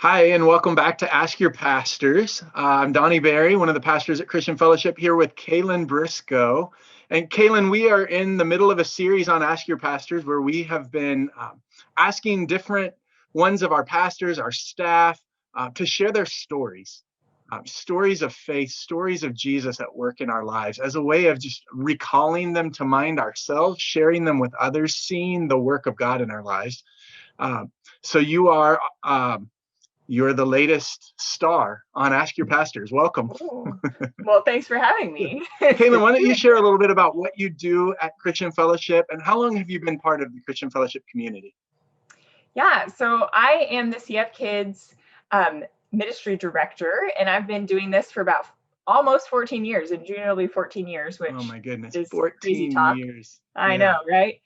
Hi, and welcome back to Ask Your Pastors. I'm Donnie Barry, one of the pastors at Christian Fellowship, here with Kaylyn Briscoe. And Kaylyn, we are in the middle of a series on Ask Your Pastors where we have been asking different ones of our pastors, our staff, to share their stories, stories of faith, stories of Jesus at work in our lives as a way of just recalling them to mind ourselves, sharing them with others, seeing the work of God in our lives. So you're the latest star on Ask Your Pastors. Welcome. Oh, well, thanks for having me. Kaylyn, why don't you share a little bit about what you do at Christian Fellowship and how long have you been part of the Christian Fellowship community? Yeah, so I am the CF Kids ministry director, and I've been doing this for about almost 14 years. In June, it'll be 14 years, which Oh my goodness, is crazy 14 talk. years. I know, right?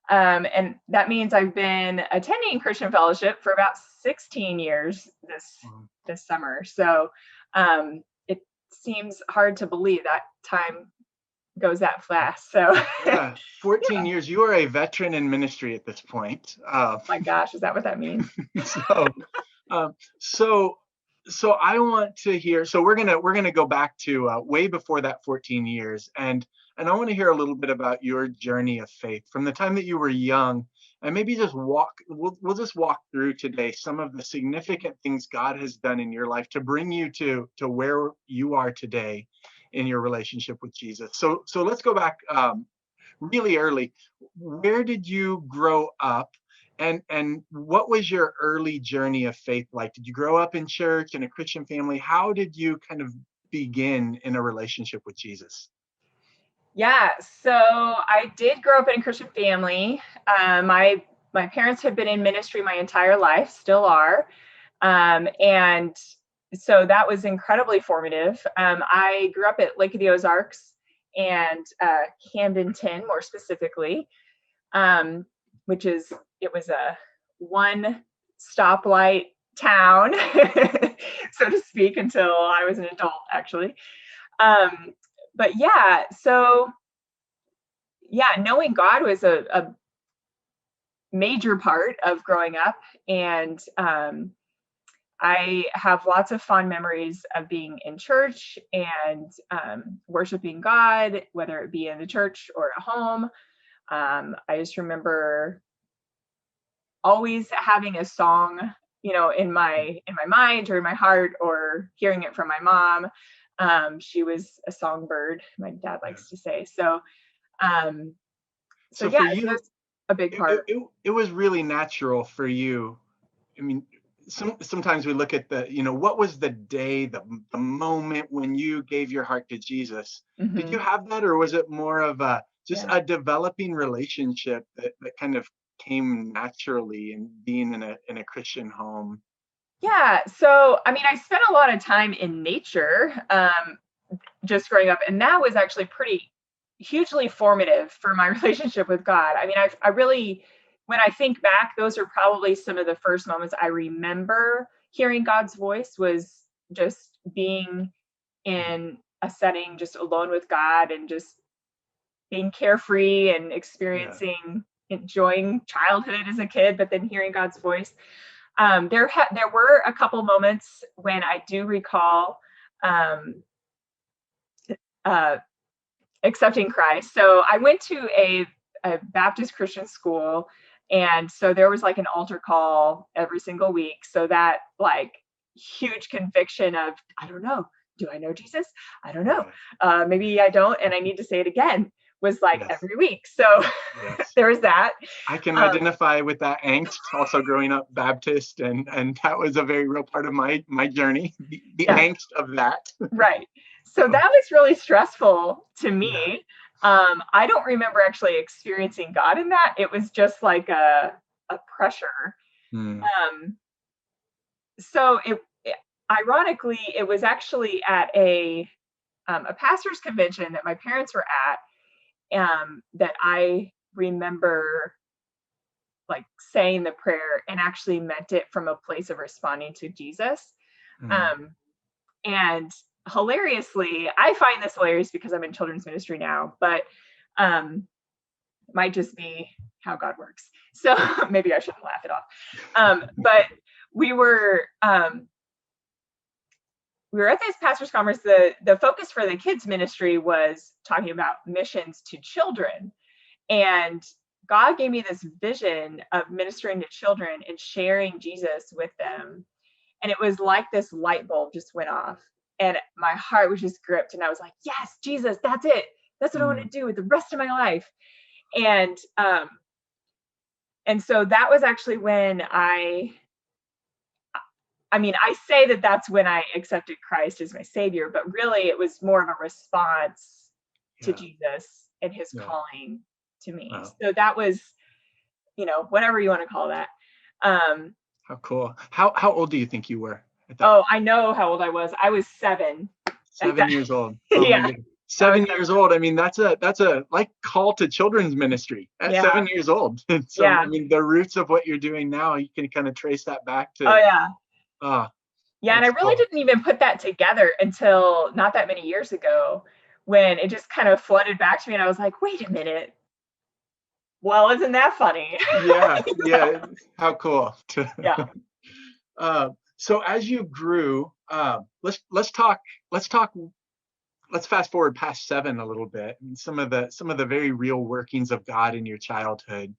And that means I've been attending Christian Fellowship for about 16 years this summer. So it seems hard to believe that time goes that fast. So Yeah, 14 years. You are a veteran in ministry at this point. my gosh, is that what that means? so, um, so, so I want to hear. So we're gonna go back to way before that 14 years, and I want to hear a little bit about your journey of faith from the time that you were young, and maybe just walk. We'll just walk through today some of the significant things God has done in your life to bring you to where you are today in your relationship with Jesus. So let's go back really early. Where did you grow up? And what was your early journey of faith like? Did you grow up in church in a Christian family? How did you kind of begin in a relationship with Jesus? Yeah, so I did grow up in a Christian family. My parents have been in ministry my entire life, still are, and so that was incredibly formative. I grew up at Lake of the Ozarks and Camdenton, more specifically, um, which is it was a one stoplight town, so to speak, until I was an adult, actually. Um, but knowing God was a major part of growing up. And I have lots of fond memories of being in church and worshiping God, whether it be in the church or at home. I just remember always having a song, in my mind or in my heart, or hearing it from my mom. She was a songbird, my dad likes to say. Um, so So for yeah, so you, that's a big it, it, part. it it was really natural for you. I mean, sometimes we look at what was the day, the moment when you gave your heart to Jesus? Did you Hmm. have that, or was it more of just Yeah. a developing relationship that kind of came naturally in being in a Christian home? Yeah. So, I mean, I spent a lot of time in nature, just growing up, and that was actually pretty hugely formative for my relationship with God. I mean, I really, when I think back, those are probably some of the first moments I remember hearing God's voice, was just being in a setting just alone with God and just being carefree and Yeah. enjoying childhood as a kid, but then hearing God's voice. There were a couple moments when I do recall um, uh, accepting Christ. So I went to a Baptist Christian school, and so there was like an altar call every single week. So that like huge conviction of, I don't know, do I know Jesus? I don't know. Yeah. Maybe I don't, and I need to say it again, was like Yes. every week. So Yes. there was that. I can Um, identify with that angst. Also, growing up Baptist, and that was a very real part of my journey. The yeah, angst of that. right. So So that was really stressful to yeah. me. I don't remember actually experiencing God in that. It was just like a pressure. Hmm. Um, so ironically, it was actually at a pastor's convention that my parents were at, that I remember like saying the prayer and actually meant it from a place of responding to Jesus. Hmm. Um, and hilariously, I find this hilarious because I'm in children's ministry now, but um, might just be how God works. So maybe I shouldn't laugh it off. But we were at this pastors conference. The focus for the kids ministry was talking about missions to children. And God gave me this vision of ministering to children and sharing Jesus with them. And it was like this light bulb just went off. And my heart was just gripped. And I was like, yes, Jesus, that's it. That's what I want to do with the rest of my life. And so that was actually when I say that that's when I accepted Christ as my Savior, but really it was more of a response to Jesus and his calling to me. Wow. So that was, whatever you want to call that. How cool. How old do you think you were? I know how old I was. I was 7. 7 years old. Oh yeah. My goodness. 7 years old. I mean, that's a like call to children's ministry at 7 years old. So, I mean, the roots of what you're doing now, you can kind of trace that back to. Oh, yeah. And I really cool. didn't even put that together until not that many years ago, when it just kind of flooded back to me. And I was like, wait a minute. Well, isn't that funny? Yeah. How cool. Yeah. So as you grew, let's fast forward past 7 a little bit, and some of the very real workings of God in your childhood,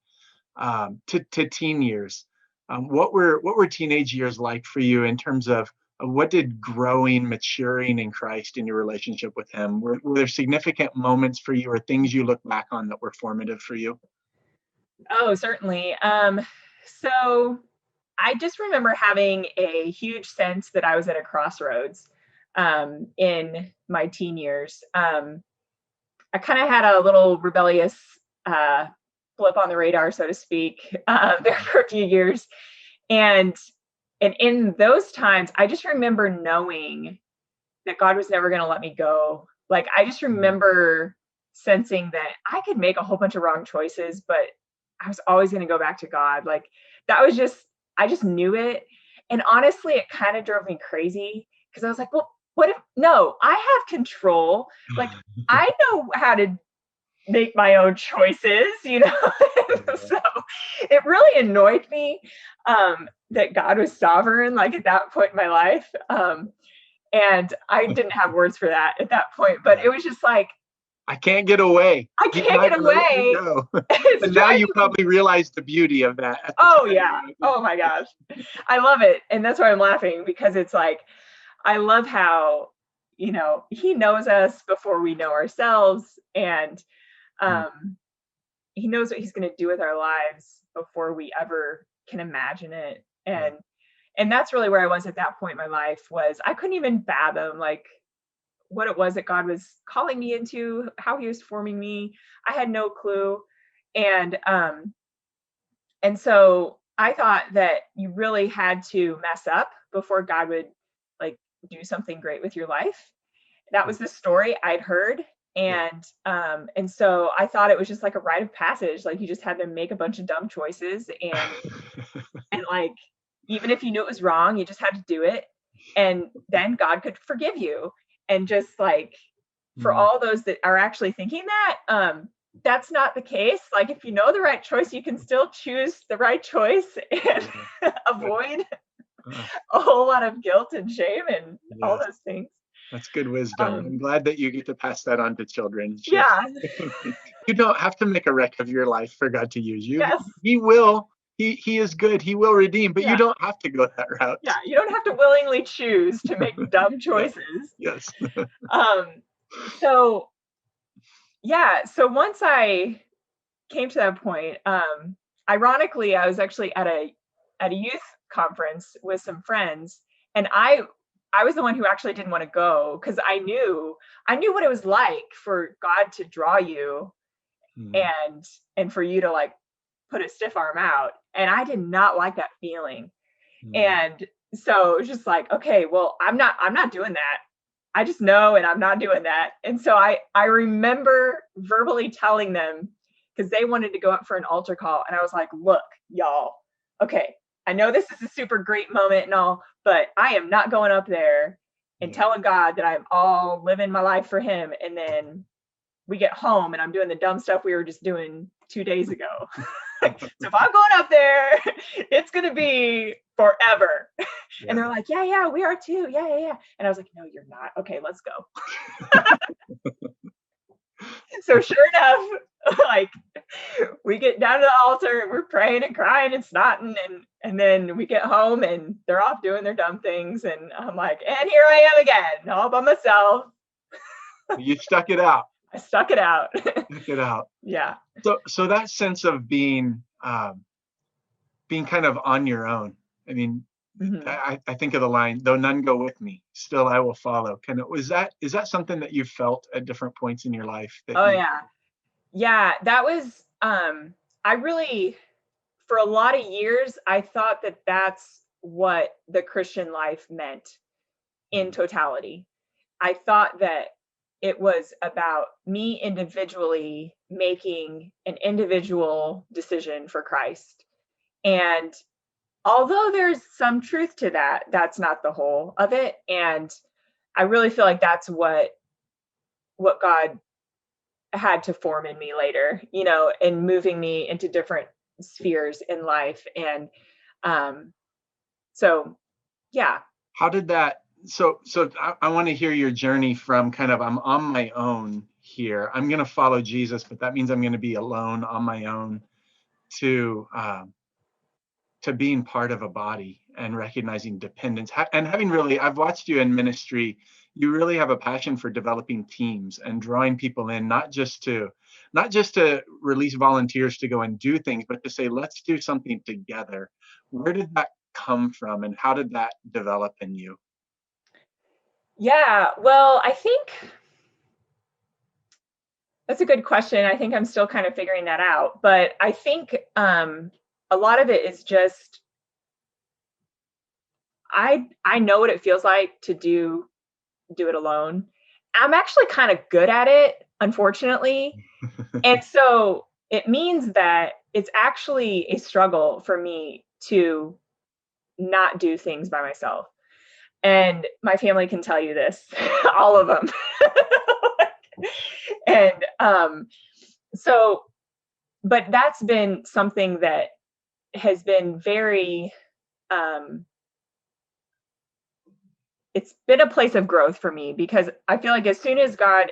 to teen years. What were teenage years like for you in terms of what did maturing in Christ in your relationship with him? Were there significant moments for you or things you look back on that were formative for you? Oh, certainly. So I just remember having a huge sense that I was at a crossroads in my teen years. I kind of had a little rebellious blip on the radar, so to speak, there for a few years. And in those times, I just remember knowing that God was never going to let me go. Like, I just remember sensing that I could make a whole bunch of wrong choices, but I was always going to go back to God. Like, I just knew it. And honestly, it kind of drove me crazy, because I was like, well, what if, no, I have control. Like, I know how to make my own choices, So it really annoyed me that God was sovereign, like, at that point in my life. And I didn't have words for that at that point, but it was just like, I can't get away. I can't get away. And now you probably realize the beauty of that. Oh, yeah. Oh, my gosh. I love it. And that's why I'm laughing, because it's like, I love how, he knows us before we know ourselves. And he knows what he's going to do with our lives before we ever can imagine it. And that's really where I was at that point in my life. Was I couldn't even fathom, like, what it was that God was calling me into, how he was forming me. I had no clue. And so I thought that you really had to mess up before God would, like, do something great with your life. That was the story I'd heard. And so I thought it was just like a rite of passage. Like, you just had to make a bunch of dumb choices, and like, even if you knew it was wrong, you just had to do it. And then God could forgive you. And just, like, for all those that are actually thinking that, that's not the case. Like, if you know the right choice, you can still choose the right choice and avoid a whole lot of guilt and shame and all those things. That's good wisdom. I'm glad that you get to pass that on to children. Yeah. You don't have to make a wreck of your life for God to use you. Yes. He will. He is good. He will redeem, but you don't have to go that route. Yeah, you don't have to willingly choose to make dumb choices. Yes. So once I came to that point, ironically, I was actually at a youth conference with some friends, and I was the one who actually didn't want to go, because I knew what it was like for God to draw you and for you to, like, put a stiff arm out. And I did not like that feeling. And so it was just like, okay, well, I'm not doing that. I just know, and I'm not doing that. And so I remember verbally telling them, because they wanted to go up for an altar call. And I was like, look, y'all, okay, I know this is a super great moment and all, but I am not going up there and telling God that I'm all living my life for him. And then we get home and I'm doing the dumb stuff we were just doing 2 days ago. So if I'm going up there, it's going to be forever. And Yeah. they're like, yeah, we are too. Yeah. And I was like, no, you're not. Okay, let's go. So sure enough, like we get down to the altar and we're praying and crying and snotting, and then we get home and they're off doing their dumb things, and I'm like, and here I am again, all by myself. You stuck it out. I stuck it out. Stuck it out. Yeah. So that sense of being kind of on your own. I mean, Mhm. I think of the line, "Though none go with me, still I will follow." Is that something that you felt at different points in your life that Oh you? yeah. Yeah, that was I really, for a lot of years I thought that that's what the Christian life meant in totality. I thought that it was about me individually making an individual decision for Christ. And although there's some truth to that, that's not the whole of it. And I really feel like that's what God had to form in me later, and moving me into different spheres in life. And um, so, yeah. How did that? I want to hear your journey from kind of I'm on my own here. I'm going to follow Jesus, but that means I'm going to be alone on my own to being part of a body and recognizing dependence and having really. I've watched you in ministry. You really have a passion for developing teams and drawing people in, not just to release volunteers to go and do things, but to say, let's do something together. Where did that come from, and how did that develop in you? Yeah. Well, I think that's a good question. I think I'm still kind of figuring that out. But I think a lot of it is just I know what it feels like to do it alone. I'm actually kind of good at it, unfortunately. And so it means that it's actually a struggle for me to not do things by myself. And my family can tell you this, all of them. And so, but that's been something that has been very, um, it's been a place of growth for me, because I feel like as soon as God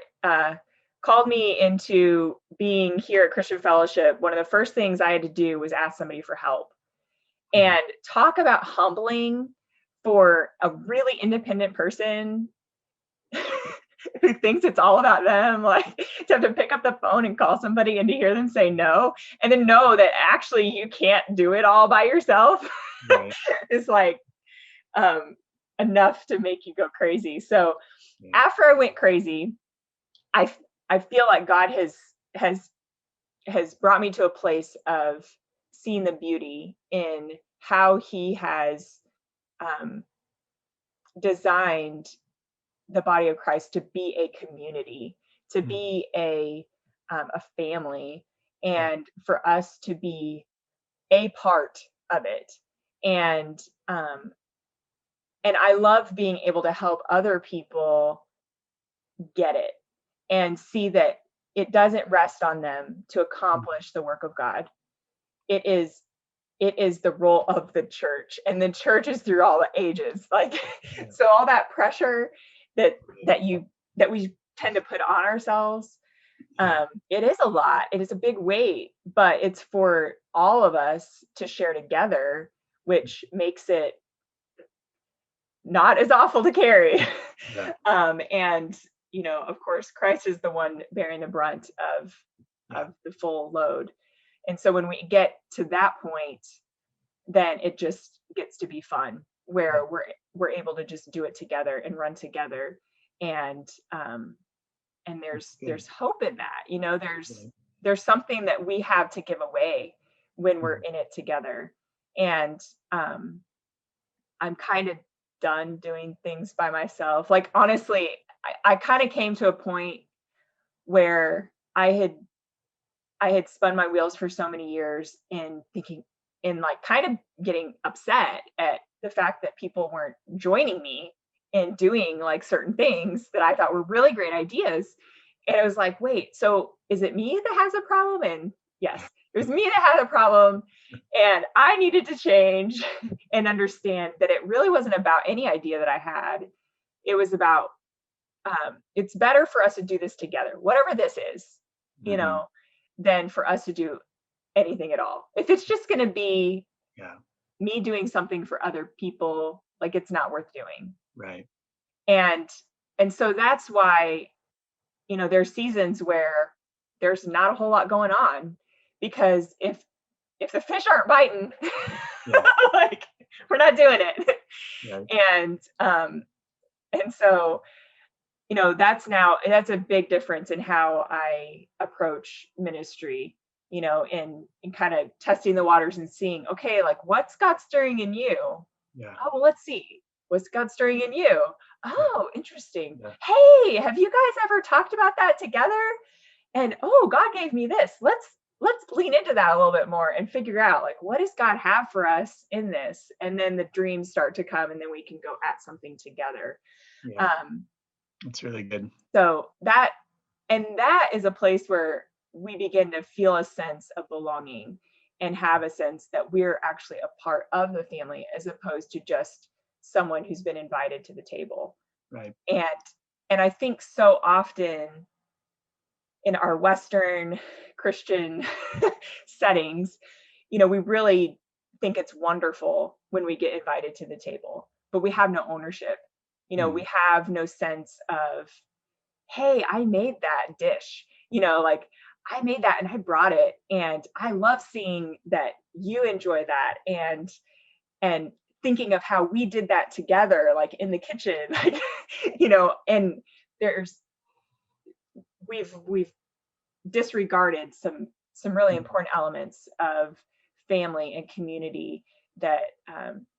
called me into being here at Christian Fellowship, one of the first things I had to do was ask somebody for help. And talk about humbling for a really independent person who thinks it's all about them, like to have to pick up the phone and call somebody and to hear them say no, and then know that actually you can't do it all by yourself. Right. Is like um, enough to make you go crazy. So Yeah. after I went crazy, I I feel like God has has brought me to a place of seeing the beauty in how He has um, designed the body of Christ to be a community, to Mm. be a family, and for us to be a part of it. And um, and I love being able to help other people get it and see that it doesn't rest on them to accomplish the work of God. It is it is the role of the church, and the church is through all the ages. Like Yeah. so all that pressure that that you that we tend to put on ourselves, Yeah. it is a lot. It is a big weight, but it's for all of us to share together, which makes it not as awful to carry. Yeah. And of course, Christ is the one bearing the brunt Yeah. of the full load. And so when we get to that point, then it just gets to be fun, Yeah. where we're able to just do it together and run together. And Good. there's hope in that. Right. There's something that we have to give away when we're Mm. in it together. And um I'm kind of done doing things by myself. Like honestly, I kind of came to a point where I had spun my wheels for so many years in thinking, in like kind of getting upset at the fact that people weren't joining me in doing like certain things that I thought were really great ideas. And I was like, wait, so is it me that has a problem? Yes, it was me that had a problem, and I needed to change and understand that it really wasn't about any idea that I had. It was about, it's better for us to do this together, whatever this is, you Mm-hmm. know, than for us to do anything at all. If it's just going to be Yeah. me doing something for other people, like it's not worth doing. Right. And so that's why, there's seasons where there's not a whole lot going on, because if the fish aren't biting, Yeah. like we're not doing it. Right. And so, that's a big difference in how I approach ministry, in kind of testing the waters and seeing, okay, like what's God stirring in you? Yeah. Oh, well, let's see. What's God stirring in you? Yeah. Oh, interesting. Yeah. Hey, have you guys ever talked about that together? And oh, God gave me this. Let's lean into that a little bit more and figure out, like, what does God have for us in this? And then the dreams start to come, and then we can go at something together. Yeah. Um, That's really good. so that is a place where we begin to feel a sense of belonging and have a sense that we're actually a part of the family, as opposed to just someone who's been invited to the table. Right. And I think so often in our Western Christian settings, we really think it's wonderful when we get invited to the table, but we have no ownership. We have no sense of, hey, I made that dish, like I made that and I brought it, and I love seeing that you enjoy that, and thinking of how we did that together, like in the kitchen, like, and there's we've disregarded some really important elements of family and community that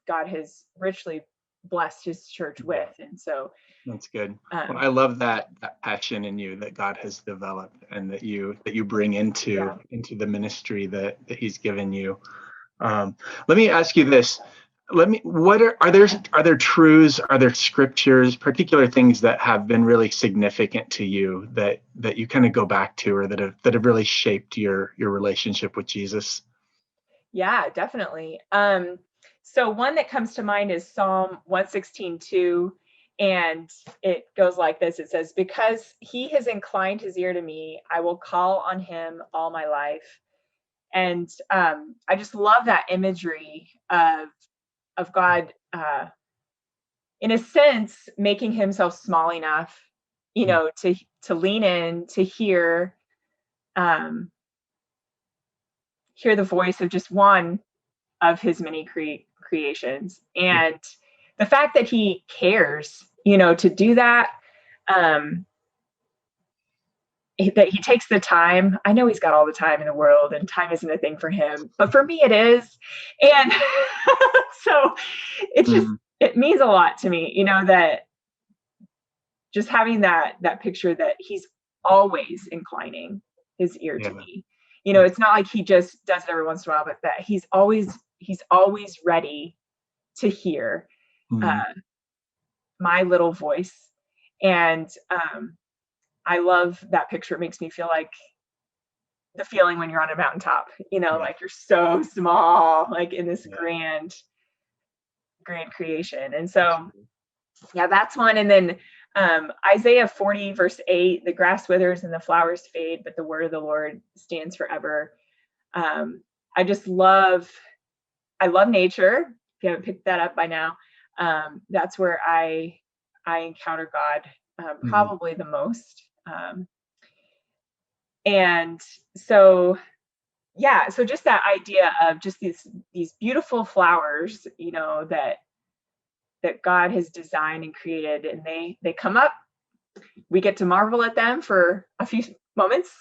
God has richly blessed his church with. And so That's good. Well, I love that passion in you that God has developed and that you bring into the ministry that he's given you. Let me ask you this. Are there truths, are there scriptures, particular things that have been really significant to you that you kind of go back to, or that have really shaped your relationship with Jesus? Yeah, definitely. So one that comes to mind is Psalm 116:2, and it goes like this. It says, "Because he has inclined his ear to me, I will call on him all my life." And I just love that imagery of God, in a sense, making himself small enough, to lean in, to um, hear the voice of just one of his many creations. And the fact that he cares, to do that, um, that he takes the time. I know he's got all the time in the world, and time isn't a thing for him, but for me it is. And so it means a lot to me, that just having that picture that he's always inclining his ear to me. It's not like he just does it every once in a while, but that he's always ready to hear my little voice. And I love that picture. It makes me feel like the feeling when you're on a mountaintop, like you're so small, like in this grand creation. And so, that's one. And then Isaiah 40:8, "The grass withers and the flowers fade, but the word of the Lord stands forever." I just I love nature. If you haven't picked that up by now, that's where I encounter God probably the most. And so, so just that idea of just these beautiful flowers, that God has designed and created, and they come up. We get to marvel at them for a few moments,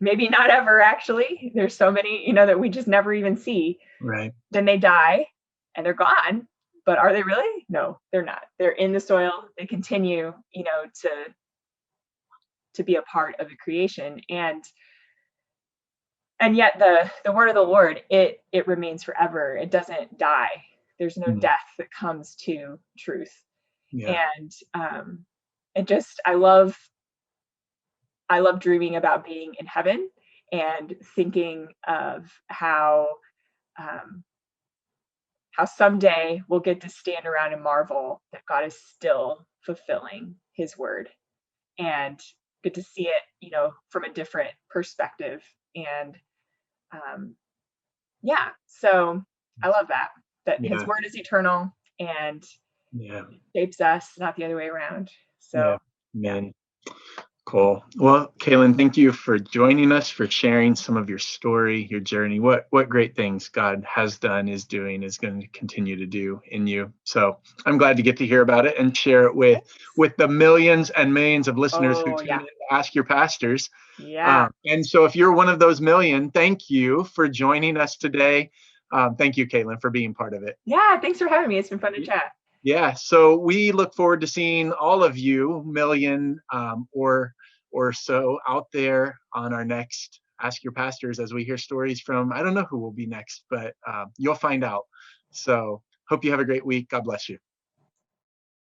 maybe not ever. Actually, there's so many, that we just never even see. Right. Then they die and they're gone. But are they really? No, they're not. They're in the soil. They continue, to be a part of the creation. And yet the word of the Lord, it remains forever. It doesn't die. There's no death that comes to truth. And I love dreaming about being in heaven and thinking of um, how someday we'll get to stand around and marvel that God is still fulfilling his word and get to see it, from a different perspective. And um, yeah, so I love that his Yeah. word is eternal and Yeah. shapes us, not the other way around. Yeah. So yeah. Man. Cool. Well, Kaylyn, thank you for joining us, for sharing some of your story, your journey. What great things God has done, is doing, is going to continue to do in you. So I'm glad to get to hear about it and share it with the millions and millions of listeners who Oh tune in yeah. to Ask Your Pastors. Yeah. And so if you're one of those million, thank you for joining us today. Thank you, Kaylyn, for being part of it. Yeah. Thanks for having me. It's been fun to chat. Yeah, so we look forward to seeing all of you, million or so, out there on our next Ask Your Pastors, as we hear stories from, I don't know who will be next, but you'll find out. So hope you have a great week. God bless you.